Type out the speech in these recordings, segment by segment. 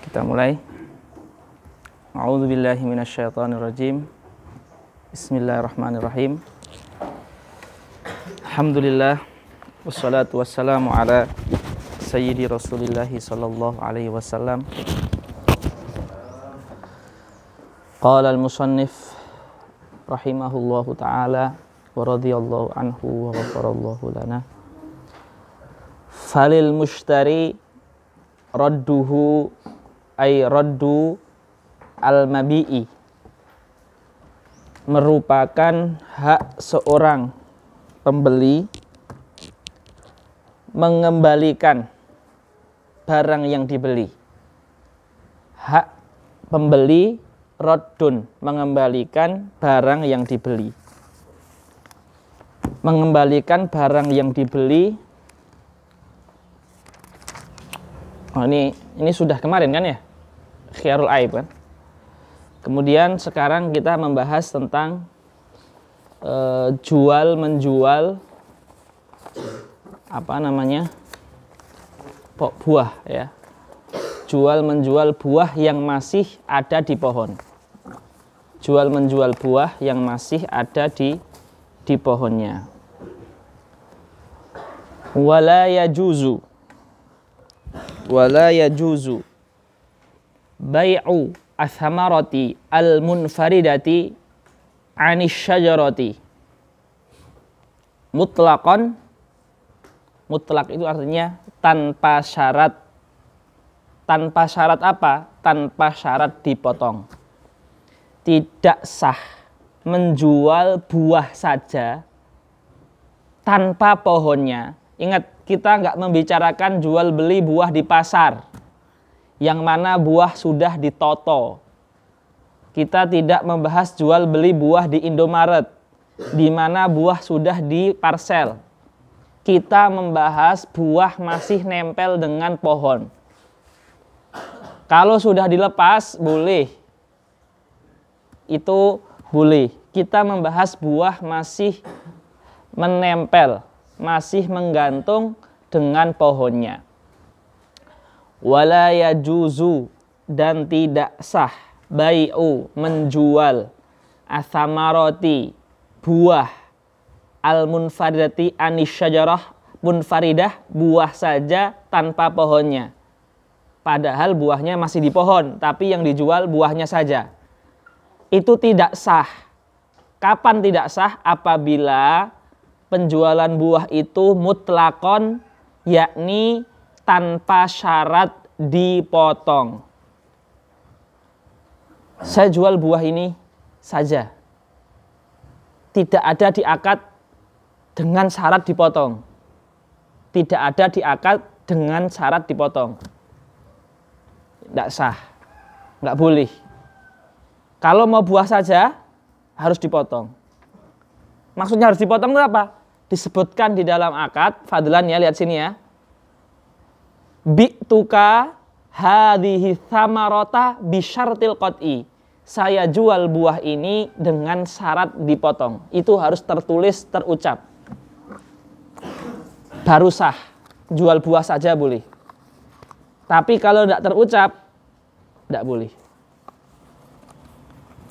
Kita mulai. A'udzubillahi minasyaitonirrajim. Bismillahirrahmanirrahim. Alhamdulillah wassalatu wassalamu ala sayyidi Rasulillahi sallallahu alaihi wasallam. Qala al-musannif rahimahullahu ta'ala wa radhiyallahu anhu wa ghafarallahu lana. Falil mushtari radduhu ay raddu al-mabi'i, merupakan hak seorang pembeli mengembalikan barang yang dibeli. Hak pembeli raddun, mengembalikan barang yang dibeli. Mengembalikan barang yang dibeli. Oh, ini sudah kemarin kan ya? Khiyarul aib kan. Kemudian sekarang kita membahas tentang jual menjual buah ya. Jual menjual buah yang masih ada di pohon. Jual menjual buah yang masih ada di pohonnya. Wala yajuzu bai'u athamarati al-munfaridati anis syajarati mutlaqan. Mutlak itu artinya tanpa syarat. Tanpa syarat apa? Tanpa syarat dipotong. Tidak sah menjual buah saja tanpa pohonnya. Ingat, kita nggak membicarakan jual beli buah di pasar yang mana buah sudah ditoto. Kita tidak membahas jual beli buah di Indomaret di mana buah sudah di parsel. Kita membahas buah masih nempel dengan pohon. Kalau sudah dilepas boleh. Itu boleh. Kita membahas buah masih menempel, masih menggantung dengan pohonnya. Wala yajuzu, dan tidak sah bai'u, menjual athamarati, buah al-munfaridati anis syajarah, munfaridah, buah saja tanpa pohonnya. Padahal buahnya masih di pohon, tapi yang dijual buahnya saja. Itu tidak sah. Kapan tidak sah? Apabila penjualan buah itu mutlakon, yakni tanpa syarat dipotong. Saya jual buah ini saja. Tidak ada diakad dengan syarat dipotong. Tidak ada diakad dengan syarat dipotong. Tidak sah. Nggak boleh. Kalau mau buah saja, harus dipotong. Maksudnya harus dipotong itu apa? Disebutkan di dalam akad, fadlan ya, lihat sini ya. Bi'tuka hadhihi thamarata bisyartil qat'i. Saya jual buah ini dengan syarat dipotong. Itu harus tertulis, terucap. Baru sah. Jual buah saja boleh. Tapi kalau tidak terucap, tidak boleh.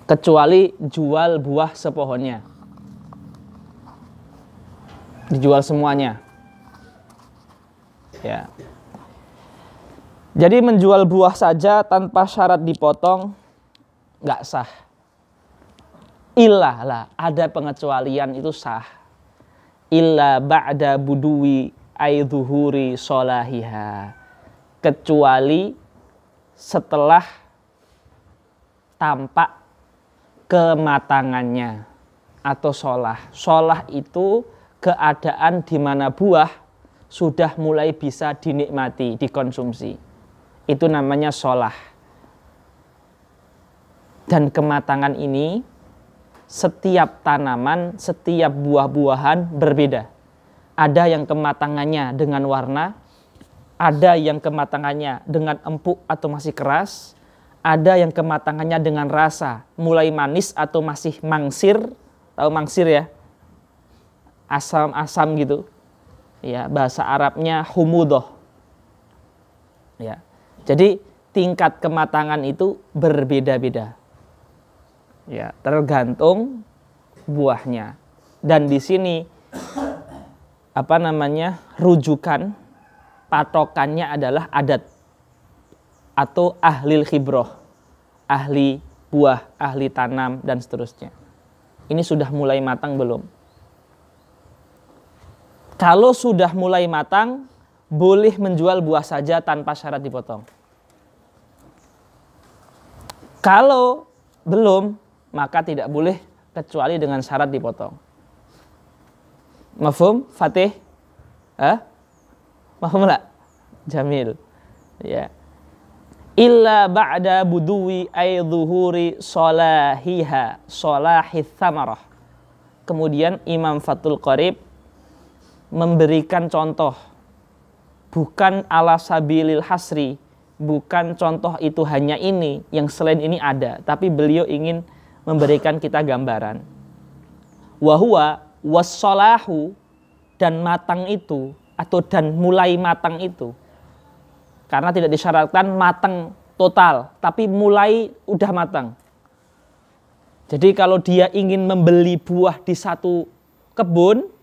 Kecuali jual buah sepohonnya. Dijual semuanya. Ya. Jadi menjual buah saja tanpa syarat dipotong nggak sah. Illa lah, ada pengecualian itu sah. Illa ba'da buduwi aidzuhuri solahiha. Kecuali setelah tampak kematangannya atau solah. Solah itu keadaan di mana buah sudah mulai bisa dinikmati, dikonsumsi. Itu namanya solah. Dan kematangan ini setiap tanaman, setiap buah-buahan berbeda. Ada yang kematangannya dengan warna, ada yang kematangannya dengan empuk atau masih keras, ada yang kematangannya dengan rasa, mulai manis atau masih mangsir. Tahu mangsir ya? Asam-asam gitu. Ya, bahasa Arabnya humudoh. Ya. Jadi tingkat kematangan itu berbeda-beda. Ya, tergantung buahnya. Dan di sini rujukan patokannya adalah adat atau ahlil khibroh, ahli buah, ahli tanam dan seterusnya. Ini sudah mulai matang belum? Kalau sudah mulai matang, boleh menjual buah saja tanpa syarat dipotong. Kalau belum, maka tidak boleh kecuali dengan syarat dipotong. Mafhum, Fatih? Mafhum la? Jamil. Ya. Illa ba'da buduwi ay zuhuri salahiha, salahith thamarah. Kemudian Imam Fathul Qorib memberikan contoh, bukan ala sabilil hasri, bukan contoh itu hanya ini, yang selain ini ada, tapi beliau ingin memberikan kita gambaran. Wahuwa wassalahu, dan matang itu, atau dan mulai matang itu, karena tidak disyaratkan matang total, tapi mulai udah matang. Jadi kalau dia ingin membeli buah di satu kebun,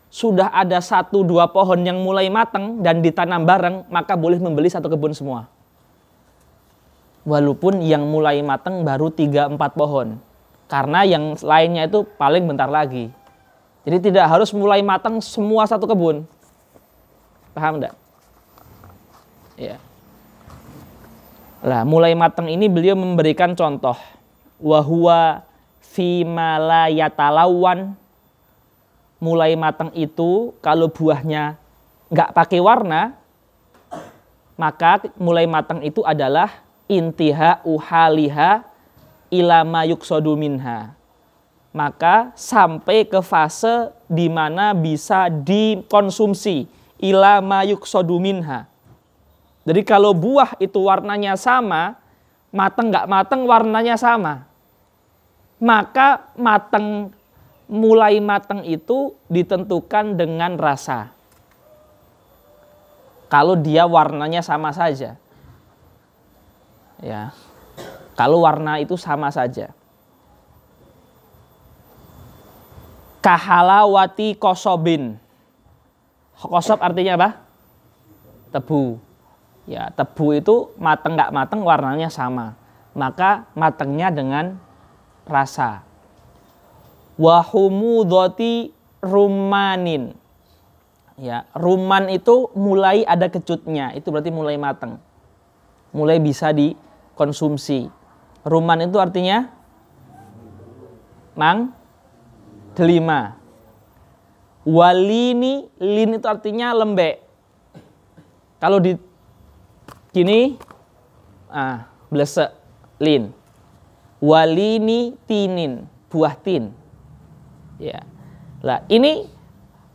sudah ada 1-2 pohon yang mulai matang dan ditanam bareng, maka boleh membeli satu kebun semua. Walaupun yang mulai matang baru 3-4 pohon. Karena yang lainnya itu paling bentar lagi. Jadi tidak harus mulai matang semua satu kebun. Paham enggak? Ya. Lah, mulai matang ini beliau memberikan contoh. Wahuwa fima la yatalawwan. Mulai matang itu kalau buahnya enggak pakai warna, maka mulai matang itu adalah intiha uhaliha ila ma yuqsadu minha. Maka sampai ke fase di mana bisa dikonsumsi, ila ma yuqsadu minha. Jadi kalau buah itu warnanya sama, matang nggak matang warnanya sama, maka mulai matang itu ditentukan dengan rasa. Kalau dia warnanya sama saja, ya, kalau warna itu sama saja. Kahalawati kosobin. Kosob artinya apa? Tebu. Ya, tebu itu mateng nggak mateng warnanya sama. Maka matengnya dengan rasa. Wahumudoti rumanin. Ya, ruman itu mulai ada kecutnya. Itu berarti mulai mateng. Mulai bisa dikonsumsi. Ruman itu artinya delima. Walini, lin itu artinya lembek. Kalau di gini, blesek, lin. Walini tinin, buah tin. Ya. Lah, ini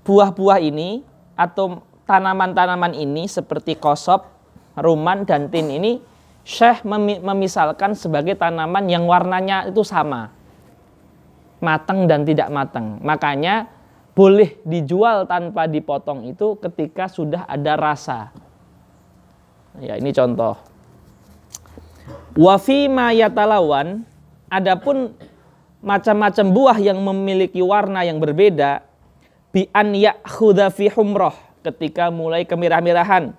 buah-buah ini atau tanaman-tanaman ini seperti kosob, ruman dan tin ini Syekh memisalkan sebagai tanaman yang warnanya itu sama. Matang dan tidak matang. Makanya boleh dijual tanpa dipotong itu ketika sudah ada rasa. Ya, ini contoh. Wa fi ma yatalawan, adapun macam-macam buah yang memiliki warna yang berbeda, bi an ya'khudha fi humrah, ketika mulai kemirah-mirahan,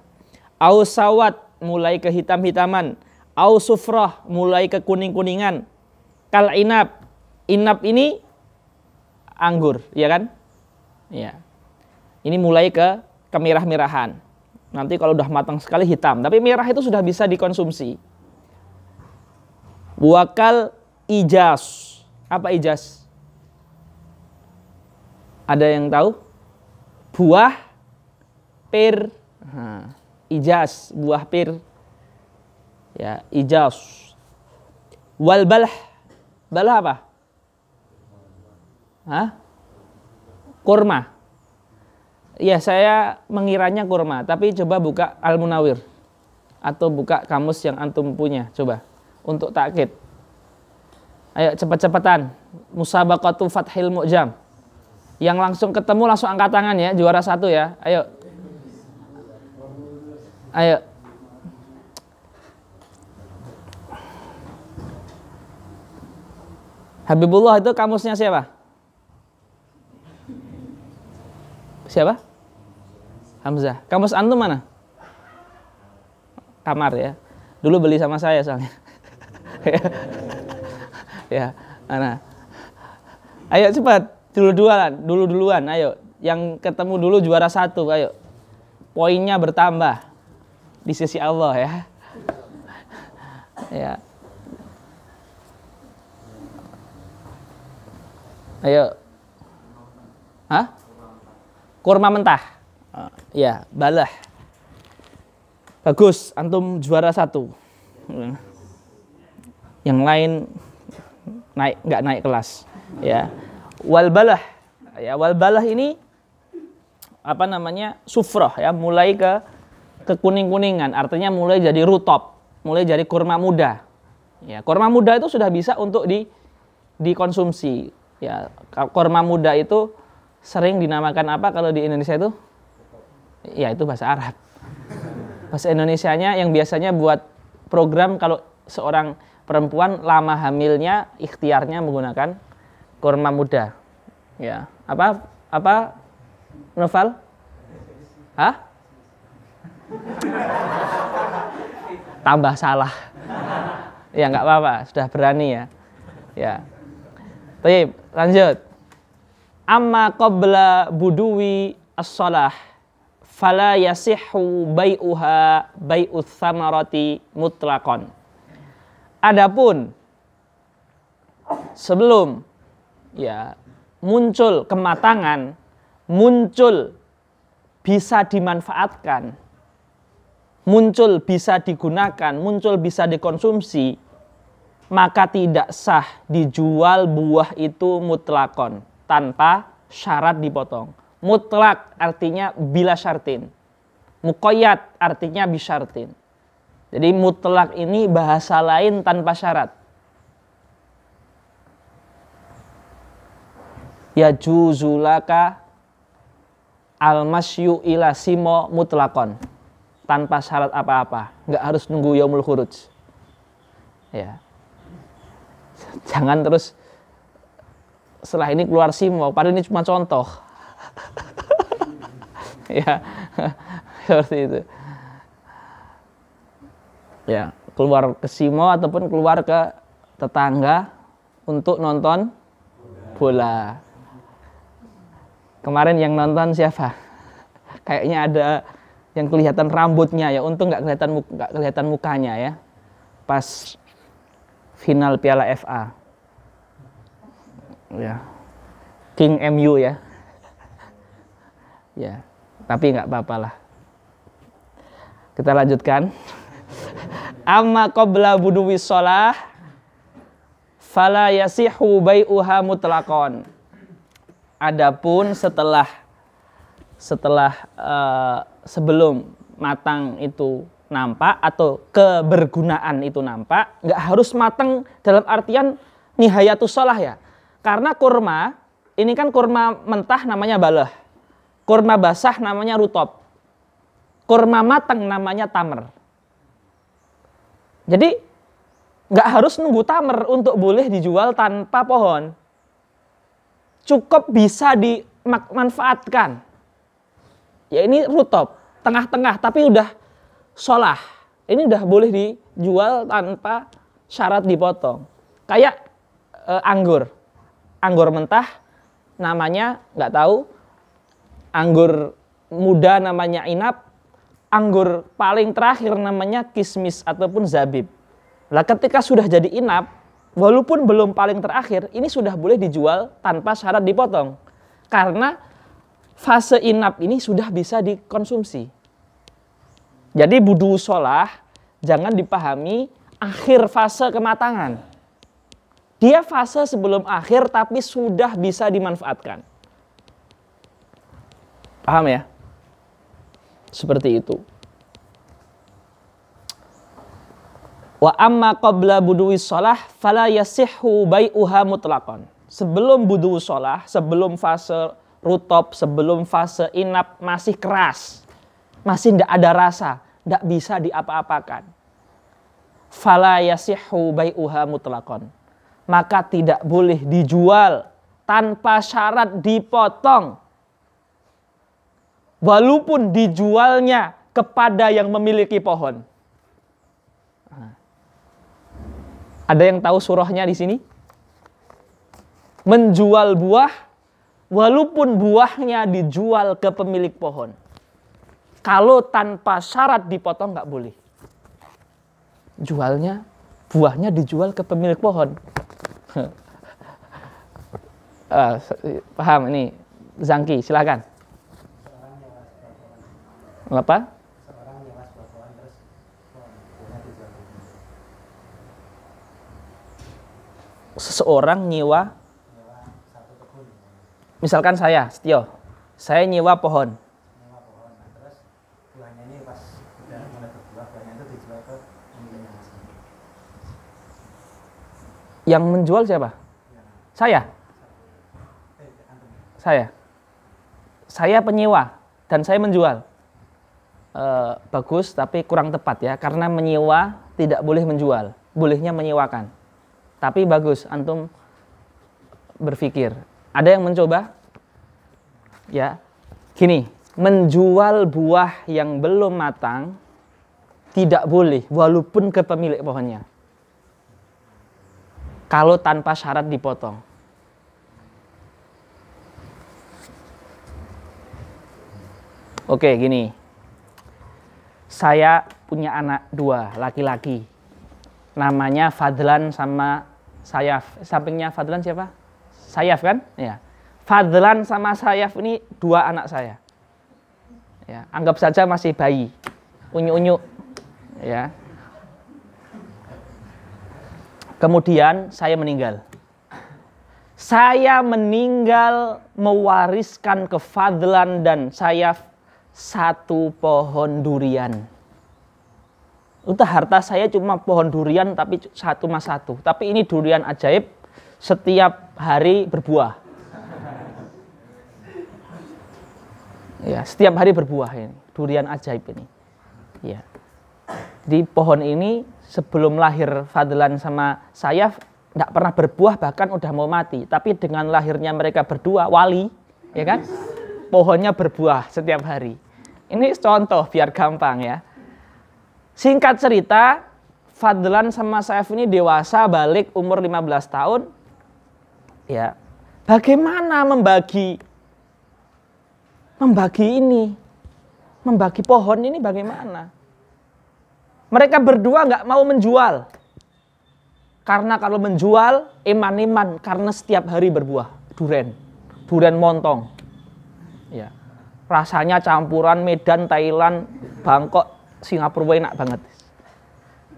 au sawat, mulai ke hitam-hitaman, au sufrah, mulai ke kuning-kuningan, kal inab. Inab ini anggur, ya kan? Ya. Ini mulai ke kemirah-mirahan. Nanti kalau udah matang sekali hitam, tapi merah itu sudah bisa dikonsumsi. Wakal ijaz. Apa ijaz? Ada yang tahu? Buah pir. Ijaz, buah pir. Ya, ijaz. Wal balah. Balah apa? Kurma. Ya, saya mengiranya kurma, tapi coba buka Al-Munawir atau buka kamus yang antum punya, coba untuk takkid. Ayo cepat-cepatan. Musabaqatu Fathil Mu'jam. Yang langsung ketemu langsung angkat tangan ya, juara 1 ya. Ayo. Ayo. Habibullah itu kamusnya siapa? Siapa? Hamzah. Kamus antum mana? Kamar ya. Dulu beli sama saya soalnya. Ya, mana? Ayo cepat, duluan, ayo. Yang ketemu dulu juara 1, ayo. Poinnya bertambah di sisi Allah ya. Ya. Ayo. Hah? Kurma mentah. Ya, balah. Bagus, antum juara 1. Yang lain nggak naik kelas. Ya. Wal balah. Ya, wal balah ini apa namanya? Sufroh ya, mulai ke kuning-kuningan, artinya mulai jadi rutop, mulai jadi kurma muda. Ya, kurma muda itu sudah bisa untuk dikonsumsi. Ya, kurma muda itu sering dinamakan apa kalau di Indonesia itu? Ya, itu bahasa Arab. Bahasa Indonesianya yang biasanya buat program kalau seorang perempuan lama hamilnya, ikhtiarnya menggunakan kurma muda. Ya, apa? Novel? Hah? Tambah salah. Ya, nggak apa-apa, sudah berani ya. Ya. Baik, lanjut. Amma qabla buduwi as-shalah fala yasihhu bai'uha bai'uth thamarati mutlaqan. Adapun sebelum ya muncul kematangan, muncul bisa dimanfaatkan, muncul bisa digunakan, muncul bisa dikonsumsi, maka tidak sah dijual buah itu mutlakon, tanpa syarat dipotong. Mutlak artinya bila syartin. Muqayyad artinya bisyartin. Jadi mutlak ini bahasa lain tanpa syarat. Ya juzulaka al-masyu ila simo mutlakon. Tanpa syarat apa-apa. Nggak harus nunggu yaumul khuruj. Ya. Jangan terus setelah ini keluar simo, padahal ini cuma contoh. Ya, seperti itu. Ya, keluar ke simo ataupun keluar ke tetangga untuk nonton bola. Kemarin yang nonton siapa? Kayaknya ada yang kelihatan rambutnya ya, untung nggak kelihatan mukanya ya. Pas final Piala FA. Ya. King MU ya. Ya, tapi nggak apa-apa lah. Kita lanjutkan. Amma qabla buduwi shalah fala yasihu bai'uha mutlaqan. Adapun sebelum matang itu nampak atau kebergunaan itu nampak, nggak harus matang dalam artian nihayatus shalah ya. Karena kurma, ini kan kurma mentah namanya balah. Kurma basah namanya rutop. Kurma matang namanya tamr. Jadi nggak harus nunggu tamr untuk boleh dijual tanpa pohon. Cukup bisa dimanfaatkan. Ya ini rutop, tengah-tengah tapi udah sholah. Ini udah boleh dijual tanpa syarat dipotong. Kayak anggur. Anggur mentah namanya nggak tahu, anggur muda namanya inab, anggur paling terakhir namanya kismis ataupun zabib. Lah ketika sudah jadi inab, walaupun belum paling terakhir, ini sudah boleh dijual tanpa syarat dipotong. Karena fase inab ini sudah bisa dikonsumsi. Jadi budu sholah jangan dipahami akhir fase kematangan. Dia fase sebelum akhir tapi sudah bisa dimanfaatkan. Paham ya? Seperti itu. Wa amma qabla buduwi shalah fala yasihhu bai'uha mutlaqan. Sebelum budu shalah, sebelum fase rutop, sebelum fase inab masih keras, masih tidak ada rasa, tidak bisa diapa-apakan. Fala yasihhu bai'uha mutlaqan. maka tidak boleh dijual tanpa syarat dipotong. Walaupun dijualnya kepada yang memiliki pohon. Ada yang tahu surahnya di sini? Menjual buah walaupun buahnya dijual ke pemilik pohon. Kalau tanpa syarat dipotong nggak boleh. Buahnya dijual ke pemilik pohon. Paham ini? Zangki, silakan. Apa? Seseorang nyewa, misalkan saya, Setio, saya nyewa pohon. Yang menjual siapa? Saya penyewa dan saya menjual. Bagus, tapi kurang tepat ya, karena menyewa tidak boleh menjual, bolehnya menyewakan. Tapi bagus, antum berpikir. Ada yang mencoba? Ya, gini, menjual buah yang belum matang tidak boleh, walaupun ke pemilik pohonnya. Kalau tanpa syarat dipotong. Oke, gini. Saya punya anak 2, laki-laki. Namanya Fadlan sama Sayaf. Sampingnya Fadlan siapa? Sayaf kan? Ya. Fadlan sama Sayaf ini 2 anak saya. Ya, anggap saja masih bayi. Unyu-unyu. Ya. Kemudian saya meninggal. Saya meninggal mewariskan ke Fadlan dan Sayaf 1 pohon durian. Udah, harta saya cuma pohon durian tapi 1 mas 1. Tapi ini durian ajaib, setiap hari berbuah. Ya, setiap hari berbuah ini. Durian ajaib ini. Ya. Di pohon ini sebelum lahir Fadlan sama Sayaf tidak pernah berbuah, bahkan udah mau mati. Tapi dengan lahirnya mereka berdua, wali, ya kan? Pohonnya berbuah setiap hari. Ini contoh biar gampang ya. Singkat cerita, Fadlan sama Sayaf ini dewasa, balik umur 15 tahun. Ya. Bagaimana membagi pohon ini bagaimana? Mereka berdua nggak mau menjual. Karena kalau menjual, iman-iman, karena setiap hari berbuah. Durian montong. Ya. Rasanya campuran Medan, Thailand, Bangkok, Singapura, enak banget.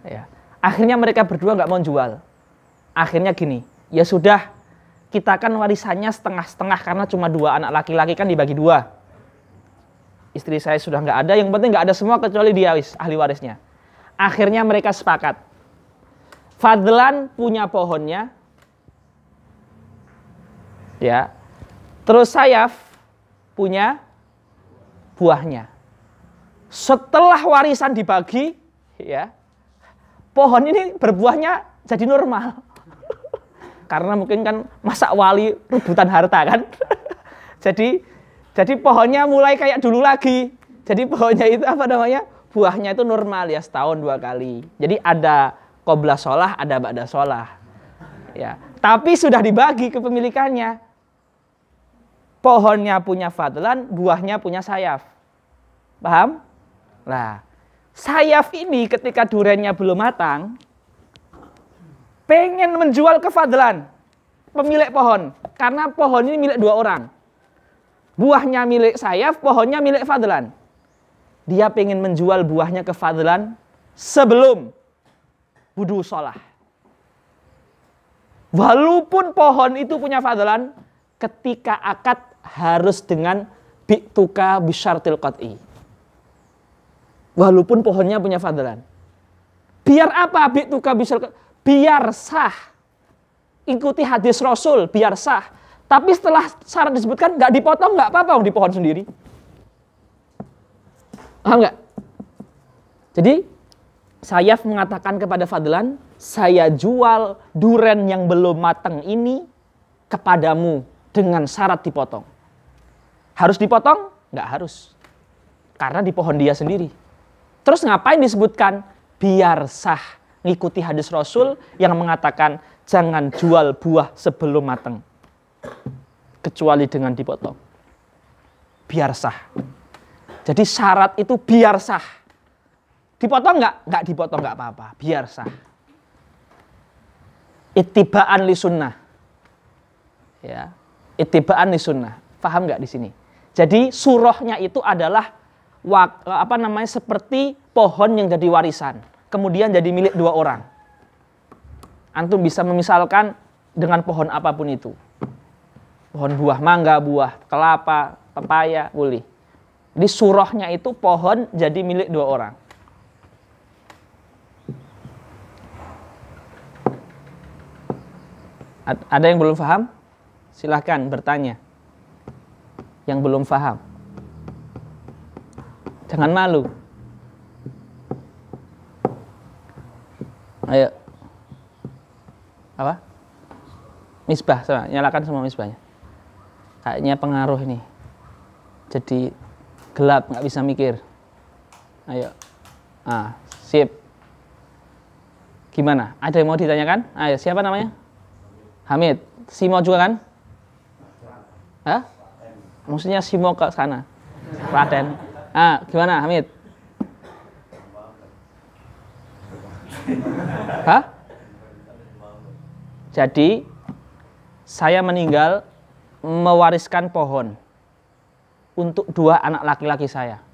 Ya. Akhirnya mereka berdua nggak mau jual. Akhirnya gini, ya sudah, kita kan warisannya setengah-setengah karena cuma 2 anak laki-laki kan dibagi 2. Istri saya sudah nggak ada, yang penting nggak ada semua kecuali dia ahli warisnya. Akhirnya mereka sepakat. Fadlan punya pohonnya, ya. Terus Sayaf punya buahnya. Setelah warisan dibagi, ya, pohon ini berbuahnya jadi normal. Karena mungkin kan masa wali rebutan harta kan. Jadi pohonnya mulai kayak dulu lagi. Jadi pohonnya itu apa namanya? Buahnya itu normal ya, setahun 2 kali. Jadi ada qobla sholah, ada ba'da sholah. Ya. Tapi sudah dibagi kepemilikannya. Pohonnya punya Fadlan, buahnya punya Sayaf. Paham? Nah, Sayaf ini ketika duriannya belum matang, pengen menjual ke Fadlan, pemilik pohon. Karena pohon ini milik 2 orang. Buahnya milik Sayaf, pohonnya milik Fadlan. Dia pengen menjual buahnya ke Fadlan sebelum wudu sholah. Walaupun pohon itu punya Fadlan, ketika akad harus dengan bi'tuka bisyartil qat'i. Walaupun pohonnya punya Fadlan. Biar apa bi'tuka bisyartil qat'i? Biar sah. Ikuti hadis Rasul, biar sah. Tapi setelah syarat disebutkan, nggak dipotong, nggak apa-apa di pohon sendiri. Paham nggak? Jadi Sayaf mengatakan kepada Fadlan, saya jual duren yang belum matang ini kepadamu dengan syarat dipotong. Harus dipotong? Nggak harus. Karena di pohon dia sendiri. Terus ngapain disebutkan? Biar sah. Ngikuti hadis Rasul yang mengatakan jangan jual buah sebelum matang. Kecuali dengan dipotong. Biar sah. Jadi syarat itu biar sah. Dipotong nggak? Nggak dipotong nggak apa-apa. Biar sah. Ittiba'an li sunnah. Ya. Ittiba'an li sunnah. Paham nggak di sini? Jadi surahnya itu adalah seperti pohon yang jadi warisan. Kemudian jadi milik dua orang. Antum bisa memisalkan dengan pohon apapun itu. Pohon buah mangga, buah kelapa, pepaya, boleh. Di surahnya itu pohon jadi milik dua orang. Ada yang belum paham? Silahkan bertanya. Yang belum paham. Jangan malu. Ayo. Apa? Misbah, sama. Nyalakan semua misbahnya. Kayaknya pengaruh ini. Jadi gelap, nggak bisa mikir. Ayo. Sip. Gimana? Ada yang mau ditanyakan? Ayo, siapa namanya? Hamid. Simo juga kan? Hah? Maksudnya Simo ke sana. Raden. Gimana Hamid? Hah? Jadi saya meninggal mewariskan pohon untuk dua anak laki-laki saya.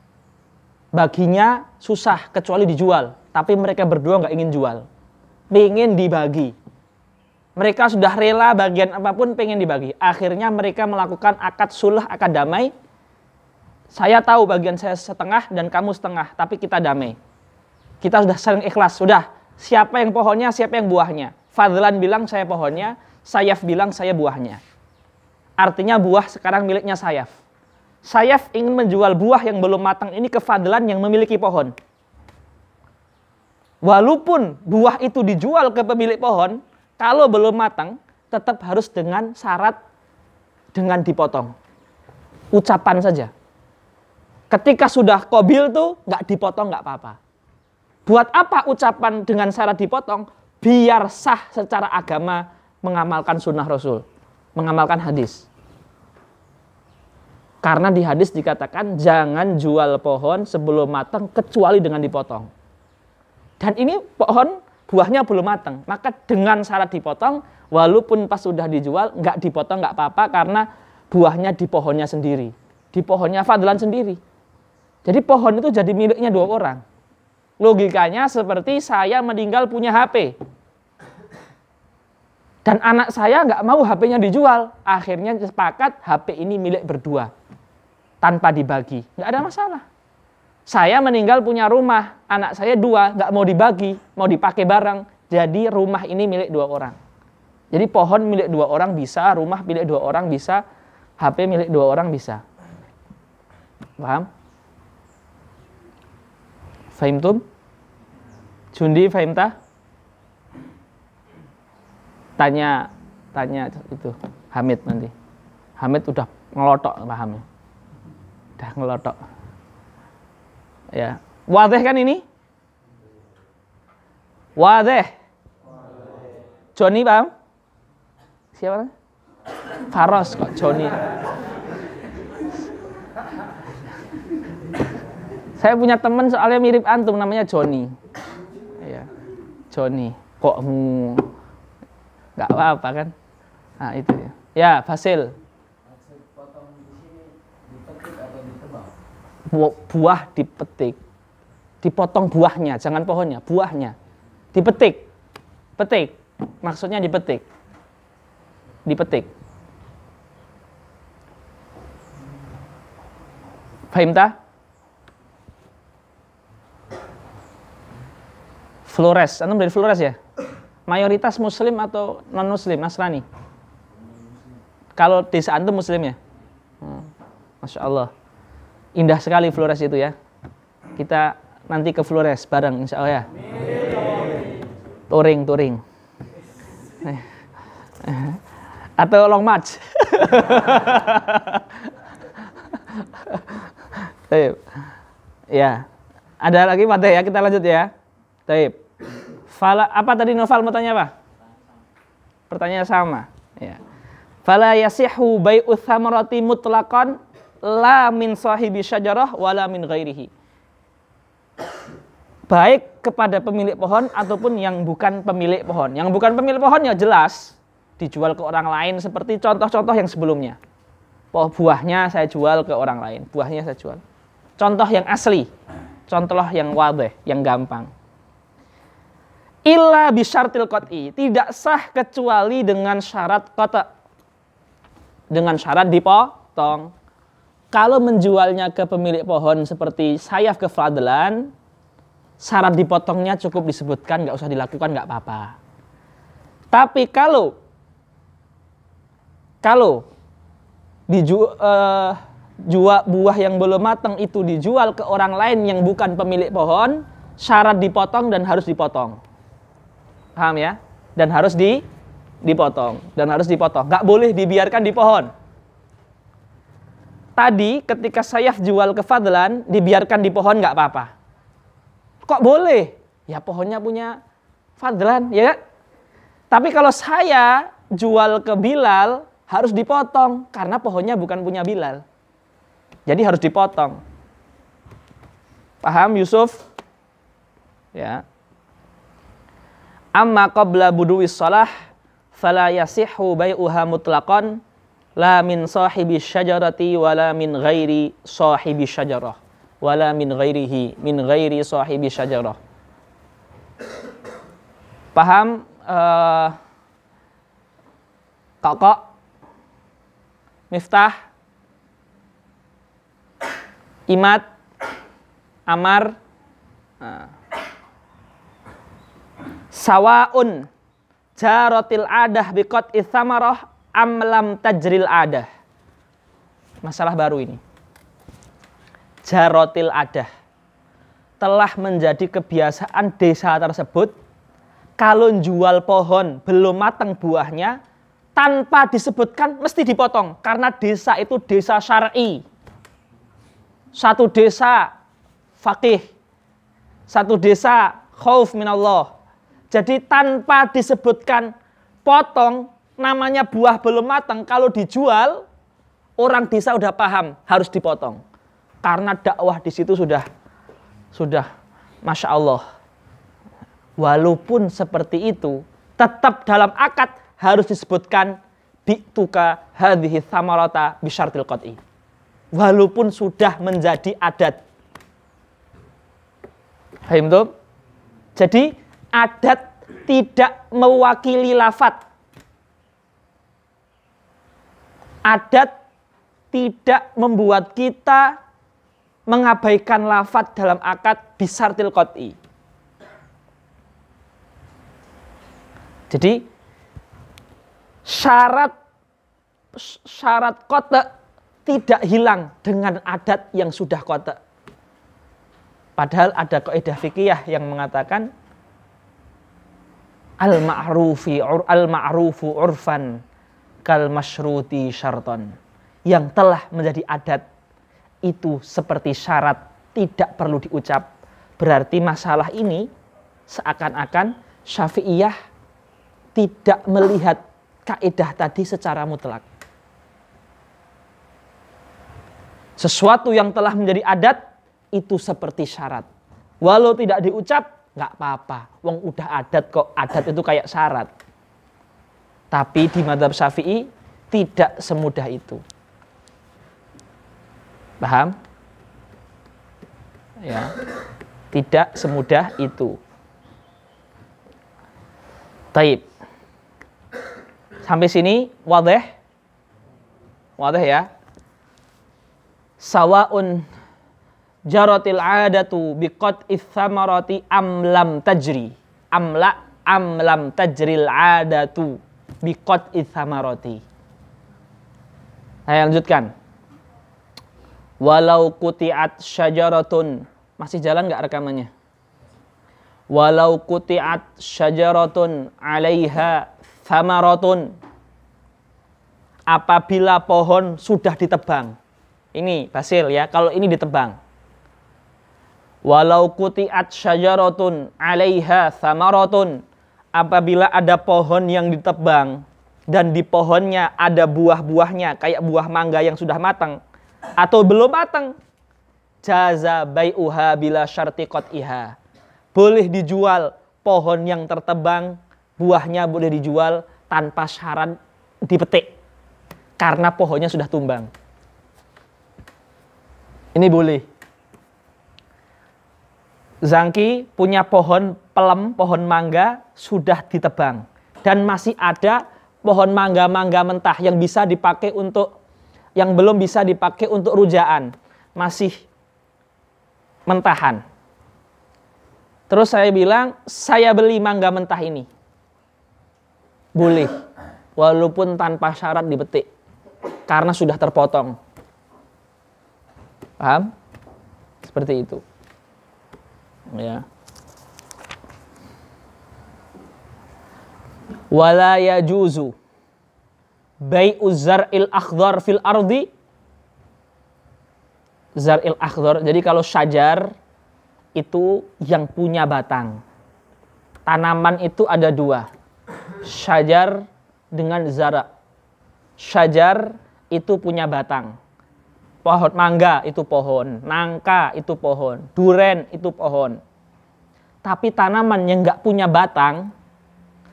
Baginya susah kecuali dijual, tapi mereka berdua nggak ingin jual, pengen dibagi. Mereka sudah rela bagian apapun pengen dibagi. Akhirnya mereka melakukan akad sulh, akad damai. Saya tahu bagian saya setengah dan kamu setengah, tapi kita damai. Kita sudah saling ikhlas, sudah. Siapa yang pohonnya, siapa yang buahnya. Fadlan bilang saya pohonnya, Sayaf bilang saya buahnya. Artinya buah sekarang miliknya Sayaf. Sayaf ingin menjual buah yang belum matang ini ke Fadlan yang memiliki pohon. Walaupun buah itu dijual ke pemilik pohon, kalau belum matang, tetap harus dengan syarat dengan dipotong. Ucapan saja. Ketika sudah qabil tuh nggak dipotong nggak apa-apa. Buat apa ucapan dengan syarat dipotong? Biar sah secara agama mengamalkan sunnah Rasul, mengamalkan hadis. Karena di hadis dikatakan jangan jual pohon sebelum matang kecuali dengan dipotong. Dan ini pohon buahnya belum matang, maka dengan syarat dipotong, walaupun pas sudah dijual nggak dipotong nggak apa-apa karena buahnya di pohonnya sendiri, di pohonnya Fadlan sendiri. Jadi pohon itu jadi miliknya dua orang. Logikanya seperti saya meninggal punya HP. Dan anak saya nggak mau HP-nya dijual. Akhirnya sepakat HP ini milik berdua. Tanpa dibagi. Nggak ada masalah. Saya meninggal punya rumah. Anak saya dua, nggak mau dibagi. Mau dipakai bareng. Jadi rumah ini milik dua orang. Jadi pohon milik dua orang bisa. Rumah milik dua orang bisa. HP milik dua orang bisa. Paham? Fahimtum? Jundi fahimtah? Tanya itu Hamid nanti. Hamid udah ngelotok pahamnya. Udah ngelotok. Ya, wadih kan ini? Wadih. Joni paham? Siapa? Faros kok Joni. Saya punya teman soalnya mirip antum namanya Joni. Ya, Joni. Kok nggak apa-apa kan? Nah itu ya. Ya, Fasil. Buah dipetik. Dipotong buahnya, jangan pohonnya, buahnya. Dipetik. Petik. Maksudnya dipetik. Dipetik. Fahimtah? Flores, antum dari Flores ya? Mayoritas muslim atau non muslim, Nasrani? Kalau desa antum muslim ya? Masya Allah. Indah sekali Flores itu ya. Kita nanti ke Flores bareng insya Allah ya. touring. Atau long march. Taib. Ya. Ada lagi wadih ya, kita lanjut ya. Taib. Fala, apa tadi Noval mau tanya apa? Pertanyaan sama. Ya. Fala yasihu bai'u tsamarati mutlaqan la min sahibi syajarah wala min ghairihi. Baik kepada pemilik pohon ataupun yang bukan pemilik pohon. Yang bukan pemilik pohon ya jelas dijual ke orang lain seperti contoh-contoh yang sebelumnya. Buahnya saya jual ke orang lain, buahnya saya jual. Contoh yang asli, contoh yang wadih, yang gampang. Illa bisyartil qat'i, tidak sah kecuali dengan syarat qata'. Dengan syarat dipotong. Kalau menjualnya ke pemilik pohon seperti sayaf ke fadlan, syarat dipotongnya cukup disebutkan, nggak usah dilakukan, nggak apa-apa. Tapi kalau jual buah yang belum matang itu dijual ke orang lain yang bukan pemilik pohon, syarat dipotong dan harus dipotong. Paham ya? Dan harus dipotong. Nggak boleh dibiarkan di pohon. Tadi ketika sayaf jual ke fadlan, dibiarkan di pohon nggak apa-apa. Kok boleh? Ya pohonnya punya fadlan, ya. Tapi kalau saya jual ke Bilal, harus dipotong karena pohonnya bukan punya Bilal. Jadi harus dipotong. Paham Yusuf? Ya. Amma qabla buduwis shalah fala yasihhu bai'uha mutlaqan la min sahibi syajarati wala min ghairi sahibi syajarah wala min ghairi sahibi syajarah. Paham? Kakak Miftah, Imad, Amar, sawaun jaratil adah biqat'i tsamarah am lam tajril adah. Masalah baru ini. Jaratil adah telah menjadi kebiasaan desa tersebut kalau jual pohon belum matang buahnya tanpa disebutkan mesti dipotong karena desa itu desa syar'i. Satu desa faqih, satu desa khauf minallah. Jadi tanpa disebutkan potong, namanya buah belum matang, kalau dijual orang desa udah paham harus dipotong. Karena dakwah di situ sudah Masya Allah. Walaupun seperti itu, tetap dalam akad harus disebutkan bi'tuka hadhihi tsamarata bisyartil qat'i. Walaupun sudah menjadi adat. Paham tuh? Jadi adat tidak mewakili lafadz. Adat tidak membuat kita mengabaikan lafadz dalam akad bisyartil qat'i. Jadi syarat qata' tidak hilang dengan adat yang sudah qata'. Padahal ada kaidah fikih yang mengatakan al-ma'rufu urfan kal masyruti syarton. Yang telah menjadi adat itu seperti syarat, tidak perlu diucap. Berarti masalah ini seakan-akan Syafi'iyah tidak melihat kaidah tadi secara mutlak. Sesuatu yang telah menjadi adat itu seperti syarat. Walau tidak diucap, nggak apa-apa. Wong udah adat kok, adat itu kayak syarat. Tapi di mazhab Syafi'i tidak semudah itu. Paham? Ya. Tidak semudah itu. Taib. Sampai sini wadih? Wadih ya? Sawaun jaratil adatu biqat'is tsamarati am lam tajri. Am lam tajril adatu biqat'is tsamarati. Saya lanjutkan. Walau quti'at syajaratun. Masih jalan nggak rekamannya? Walau kuti'at syajaratun 'alaiha thamaratun. Apabila pohon sudah ditebang. Ini Basil ya, kalau ini ditebang. Walau kuti'at syajaratun 'alaiha thamaratun. Apabila ada pohon yang ditebang dan di pohonnya ada buah-buahnya kayak buah mangga yang sudah matang atau belum matang, jaza bai'uha bila syarti qat'iha. Boleh dijual pohon yang tertebang, buahnya boleh dijual tanpa syarat dipetik karena pohonnya sudah tumbang. Ini boleh. Zangki punya pohon pelem, pohon mangga sudah ditebang dan masih ada pohon mangga-mangga mentah yang bisa dipakai untuk, yang belum bisa dipakai untuk rujaan, masih mentahan. Terus saya bilang, saya beli mangga mentah ini. Boleh, walaupun tanpa syarat dipetik, karena sudah terpotong. Paham? Seperti itu. Ya. Wala yajuzu bai'u zar'il akhdar fil ardi. Zar'il akhdar, jadi kalau syajar itu yang punya batang. Tanaman itu ada dua, syajar dengan zara. Syajar itu punya batang. Pohon mangga itu pohon, nangka itu pohon, duren itu pohon. Tapi tanaman yang nggak punya batang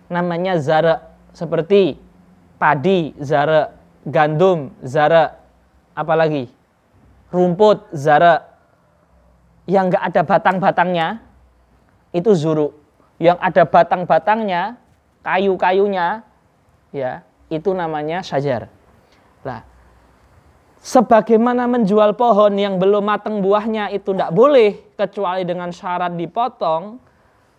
namanya zara, seperti padi, zara, gandum, zara, apalagi rumput, zara. Yang nggak ada batang-batangnya itu zuru. Yang ada batang-batangnya, kayu-kayunya, ya itu namanya syajar. Nah, sebagaimana menjual pohon yang belum matang buahnya itu tidak boleh kecuali dengan syarat dipotong,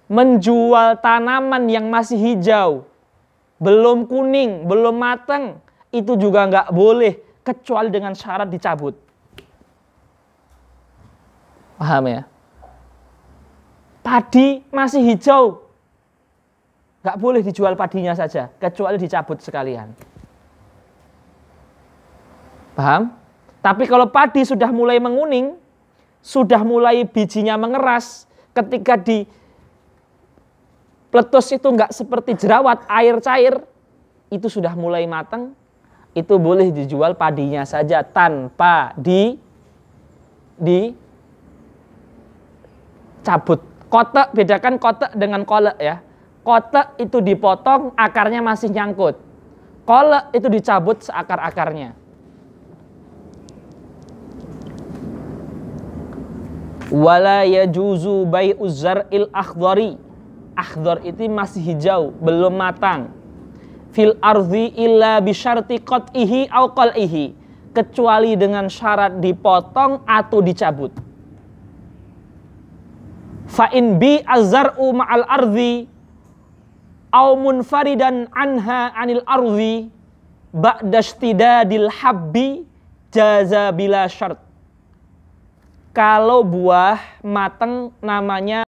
menjual tanaman yang masih hijau, belum kuning, belum matang, itu juga nggak boleh kecuali dengan syarat dicabut. Paham ya? Padi masih hijau, nggak boleh dijual padinya saja, kecuali dicabut sekalian. Paham? Tapi kalau padi sudah mulai menguning, sudah mulai bijinya mengeras, ketika di peletus itu nggak seperti jerawat, air cair, itu sudah mulai matang, itu boleh dijual padinya saja tanpa cabut. Kotek, bedakan kotek dengan kolek ya. Kotek itu dipotong, akarnya masih nyangkut. Kolek itu dicabut seakar-akarnya. Wala yajuzu bai'u zar'il akhdari. Akhdar itu masih hijau, belum matang. Fil ardi illa bisyarti qat'ihi au qal'ihi. Kecuali dengan syarat dipotong atau dicabut. Fa'in bi azar'u ma'al ardi au munfaridan anha anil ardi ba'da ishtidadil habbi jaza bila syart. Kalau buah matang namanya